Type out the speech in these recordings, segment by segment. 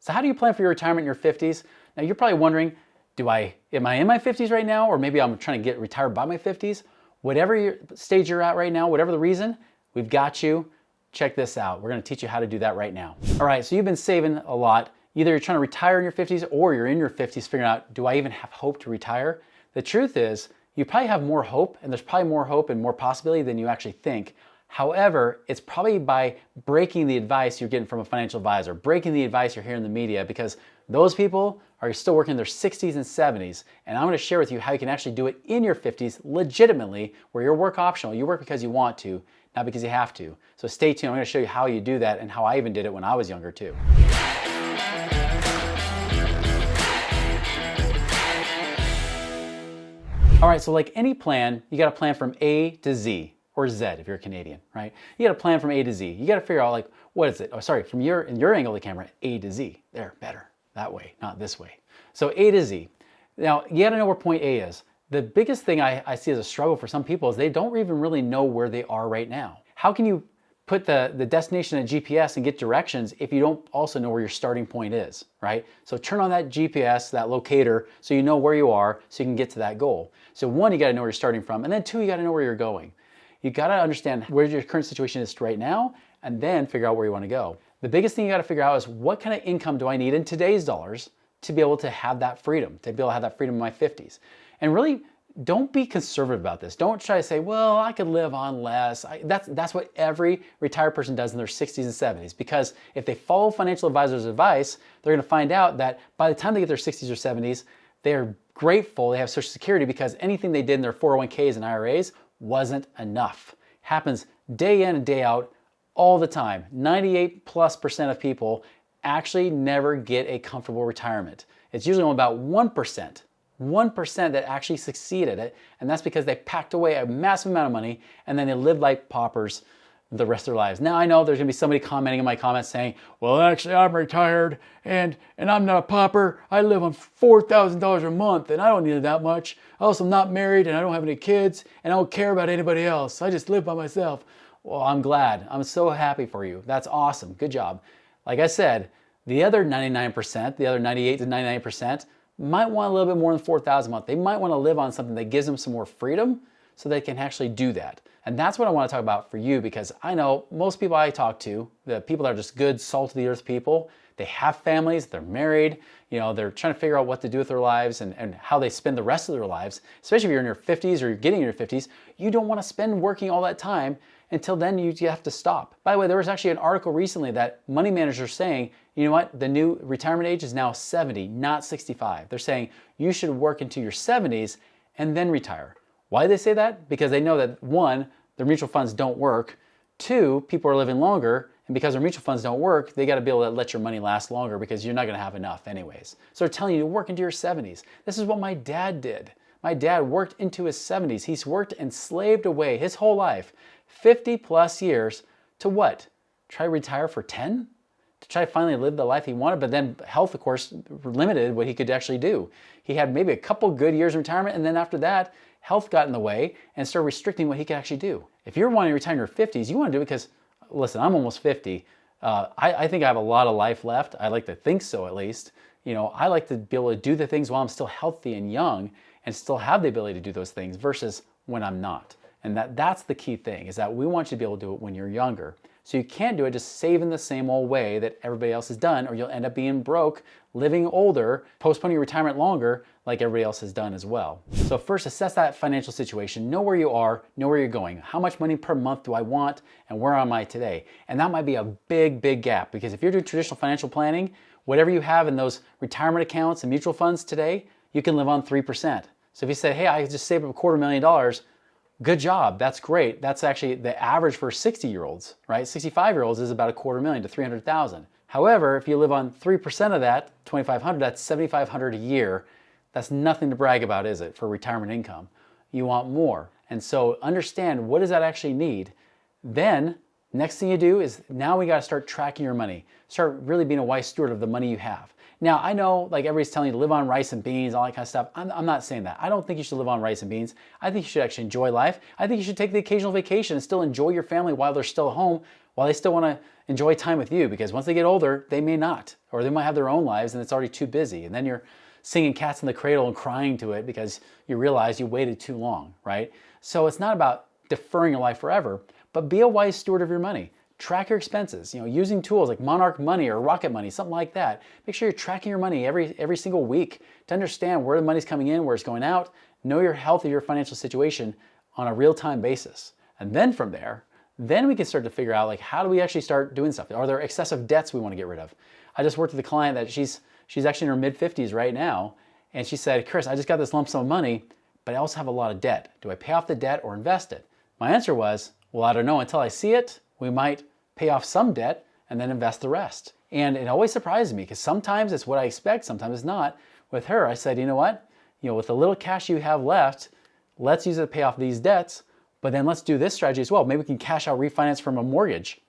So how do you plan for your retirement in your 50s? Now you're probably wondering, am I in my 50s right now? Or maybe I'm trying to get retired by my 50s? Whatever stage you're at right now, whatever the reason, we've got you. Check this out. We're gonna teach you how to do that right now. All right, so you've been saving a lot. Either you're trying to retire in your 50s or you're in your 50s figuring out, do I even have hope to retire? The truth is, you probably have more hope, and there's probably more hope and more possibility than you actually think. However, it's probably by breaking the advice you're getting from a financial advisor, breaking the advice you're hearing in the media, because those people are still working in their 60s and 70s. And I'm going to share with you how you can actually do it in your 50s legitimately, where you're work optional. You work because you want to, not because you have to. So stay tuned. I'm going to show you how you do that and how I even did it when I was younger too. All right, so like any plan, you got to plan from A to Z. Or Z if you're Canadian, right? You got to plan from A to Z. You got to figure out like, what is it? Oh, sorry, from in your angle of the camera, A to Z. There, better. That way, not this way. So A to Z. Now, you got to know where point A is. The biggest thing I see as a struggle for some people is they don't even really know where they are right now. How can you put the destination in GPS and get directions if you don't also know where your starting point is, right? So turn on that GPS, that locator, so you know where you are so you can get to that goal. So one, you got to know where you're starting from, and then two, you got to know where you're going. You got to understand where your current situation is right now and then figure out where you want to go. The biggest thing you got to figure out is what kind of income do I need in today's dollars to be able to have that freedom, to be able to have that freedom in my 50s. And really, don't be conservative about this. Don't try to say, well, I could live on less. That's what every retired person does in their 60s and 70s, because if they follow financial advisors' advice, they're going to find out that by the time they get their 60s or 70s, they're grateful they have Social Security because anything they did in their 401ks and IRAs wasn't enough. Happens day in and day out all the time. 98+% of people actually never get a comfortable retirement. It's usually only about 1% that actually succeed at it, and that's because they packed away a massive amount of money and then they lived like paupers the rest of their lives. Now I know there's gonna be somebody commenting in my comments saying, well, actually I'm retired and I'm not a pauper. I live on $4,000 a month and I don't need that much. I also am not married and I don't have any kids and I don't care about anybody else. I just live by myself. Well, I'm glad. I'm so happy for you. That's awesome. Good job. Like I said, the other 99%, the other 98 to 99% might want a little bit more than $4,000 a month. They might want to live on something that gives them some more freedom so they can actually do that. And that's what I want to talk about for you, because I know most people I talk to, the people that are just good, salt of the earth people, they have families, they're married, they're trying to figure out what to do with their lives and how they spend the rest of their lives. Especially if you're in your 50s or you're getting in your 50s, you don't want to spend working all that time. Until then, you have to stop. By the way, there was actually an article recently that money managers are saying, you know what, the new retirement age is now 70, not 65. They're saying you should work into your 70s and then retire. Why do they say that? Because they know that one, their mutual funds don't work. Two, people are living longer, and because their mutual funds don't work, they got to be able to let your money last longer because you're not going to have enough anyways. So they're telling you to work into your 70s. This is what my dad did. My dad worked into his 70s. He's worked and slaved away his whole life, 50+ years, to what? Try to retire for 10? To try to finally live the life he wanted, but then health, of course, limited what he could actually do. He had maybe a couple good years of retirement, and then after that, health got in the way and started restricting what he could actually do. If you're wanting to retire in your 50s, you want to do it because, listen, I'm almost 50. I think I have a lot of life left. I like to think so, at least. I like to be able to do the things while I'm still healthy and young and still have the ability to do those things versus when I'm not. And that's the key thing, is that we want you to be able to do it when you're younger. So you can't do it just saving the same old way that everybody else has done, or you'll end up being broke, living older, postponing your retirement longer like everybody else has done as well. So first, assess that financial situation. Know where you are, know where you're going. How much money per month do I want, and where am I today? And that might be a big, big gap, because if you're doing traditional financial planning, whatever you have in those retirement accounts and mutual funds today, you can live on 3%. So if you say, hey, I just saved up $250,000, good job, that's great. That's actually the average for 60-year-olds, right? 65-year-olds is about $250,000 to $300,000. However, if you live on 3% of that, $2,500, that's $7,500 a year. That's nothing to brag about, is it, for retirement income? You want more. And so understand, what does that actually need? Then Next thing you do is now we got to start tracking your money. Start really being a wise steward of the money you have. Now, I know like everybody's telling you to live on rice and beans, all that kind of stuff. I'm not saying that. I don't think you should live on rice and beans. I think you should actually enjoy life. I think you should take the occasional vacation and still enjoy your family while they're still home, while they still want to enjoy time with you, because once they get older, they may not, or they might have their own lives and it's already too busy. And then you're singing Cats in the Cradle and crying to it because you realize you waited too long, right? So it's not about deferring your life forever, but be a wise steward of your money. Track your expenses, using tools like Monarch Money or Rocket Money, something like that. Make sure you're tracking your money every single week to understand where the money's coming in, where it's going out, know your health of your financial situation on a real-time basis. And then from there, then we can start to figure out like how do we actually start doing stuff? Are there excessive debts we want to get rid of? I just worked with a client that she's actually in her mid-50s right now, and she said, Chris, I just got this lump sum of money, but I also have a lot of debt. Do I pay off the debt or invest it? My answer was, well, I don't know. Until I see it, we might pay off some debt and then invest the rest. And it always surprises me because sometimes it's what I expect, sometimes it's not. With her, I said, you know what? With the little cash you have left, let's use it to pay off these debts, but then let's do this strategy as well. Maybe we can cash out refinance from a mortgage.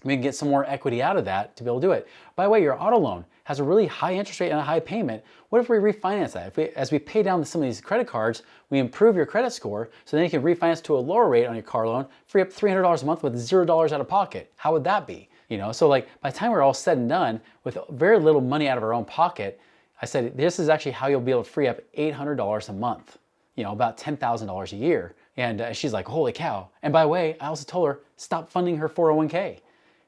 We can get some more equity out of that to be able to do it. By the way, your auto loan has a really high interest rate and a high payment. What if we refinance that? As we pay down some of these credit cards, we improve your credit score, so then you can refinance to a lower rate on your car loan, free up $300 a month with $0 out of pocket. How would that be? So like by the time we're all said and done, with very little money out of our own pocket, I said, this is actually how you'll be able to free up $800 a month, about $10,000 a year. And she's like, holy cow. And by the way, I also told her, stop funding her 401k.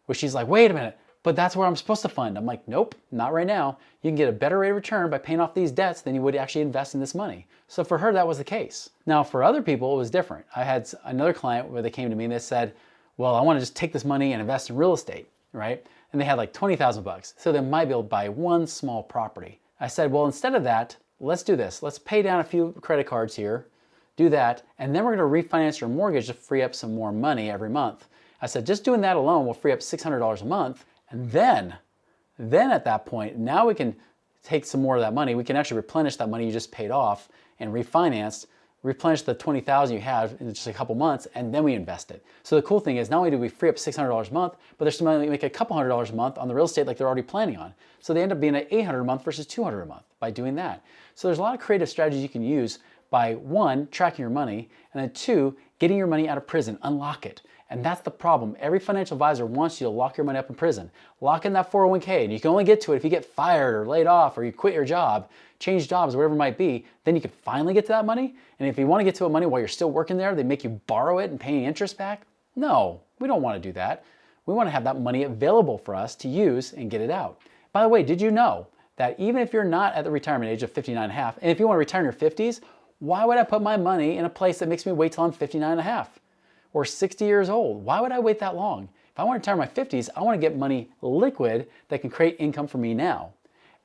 Which she's like, wait a minute, but that's where I'm supposed to fund. I'm like, nope, not right now. You can get a better rate of return by paying off these debts than you would actually invest in this money. So for her, that was the case. Now for other people, it was different. I had another client where they came to me and they said, well, I want to just take this money and invest in real estate, right? And they had like 20,000 bucks. So they might be able to buy one small property. I said, well, instead of that, let's do this. Let's pay down a few credit cards here, do that, and then we're going to refinance your mortgage to free up some more money every month. I said, just doing that alone will free up $600 a month. And then at that point, now we can take some more of that money. We can actually replenish that money you just paid off and replenish the 20,000 you have in just a couple months, and then we invest it. So the cool thing is not only do we free up $600 a month, but they're still going to make a couple $100 a month on the real estate like they're already planning on. So they end up being at $800 a month versus $200 a month by doing that. So there's a lot of creative strategies you can use by one, tracking your money, and then two, getting your money out of prison, unlock it. And that's the problem. Every financial advisor wants you to lock your money up in prison. Lock in that 401k, and you can only get to it if you get fired or laid off or you quit your job, change jobs, whatever it might be. Then you can finally get to that money. And if you want to get to that money while you're still working there, they make you borrow it and pay interest back. No, we don't want to do that. We want to have that money available for us to use and get it out. By the way, did you know that even if you're not at the retirement age of 59 and a half, and if you want to retire in your 50s, why would I put my money in a place that makes me wait till I'm 59 and a half? Or 60 years old. Why would I wait that long? If I want to retire in my 50s, I want to get money liquid that can create income for me now.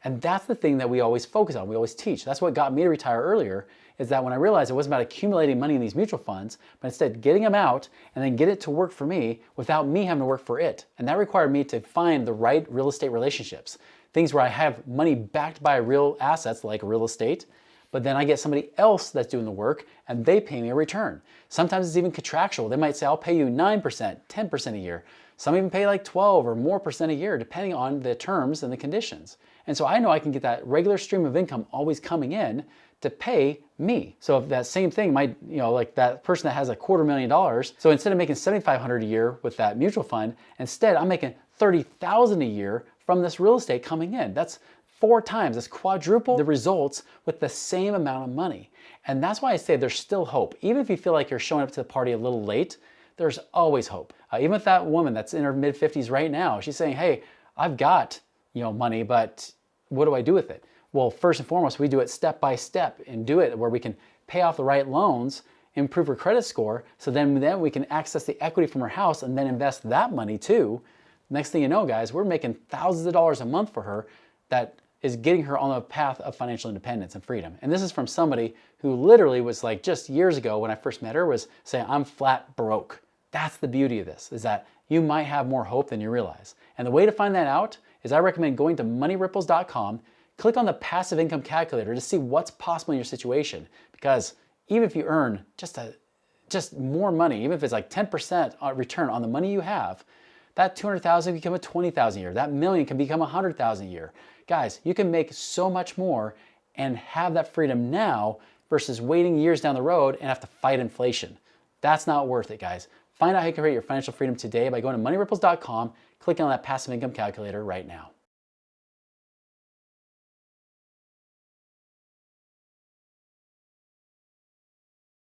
And that's the thing that we always focus on, we always teach. That's what got me to retire earlier, is that when I realized it wasn't about accumulating money in these mutual funds, but instead getting them out and then get it to work for me without me having to work for it. And that required me to find the right real estate relationships. Things where I have money backed by real assets like real estate, but then I get somebody else that's doing the work and they pay me a return. Sometimes it's even contractual. They might say, I'll pay you 9%, 10% a year. Some even pay like 12 or more percent a year, depending on the terms and the conditions. And so I know I can get that regular stream of income always coming in to pay me. So if that same thing might, like that person that has $250,000, so instead of making $7,500 a year with that mutual fund, instead I'm making $30,000 a year from this real estate coming in. That's 4 times, that's quadruple the results with the same amount of money. And that's why I say there's still hope. Even if you feel like you're showing up to the party a little late, there's always hope. Even with that woman that's in her mid-50s right now, she's saying, hey, I've got money, but what do I do with it? Well, first and foremost, we do it step by step and do it where we can pay off the right loans, improve her credit score, so then we can access the equity from her house and then invest that money too. Next thing you know, guys, we're making thousands of dollars a month for her that is getting her on the path of financial independence and freedom. And this is from somebody who literally was like just years ago when I first met her was saying, I'm flat broke. That's the beauty of this, is that you might have more hope than you realize. And the way to find that out is I recommend going to moneyripples.com, click on the passive income calculator to see what's possible in your situation. Because even if you earn just just more money, even if it's like 10% return on the money you have, that 200,000 can become a 20,000 a year. That million can become 100,000 a year. Guys, you can make so much more and have that freedom now versus waiting years down the road and have to fight inflation. That's not worth it, guys. Find out how you can create your financial freedom today by going to moneyripples.com, clicking on that passive income calculator right now.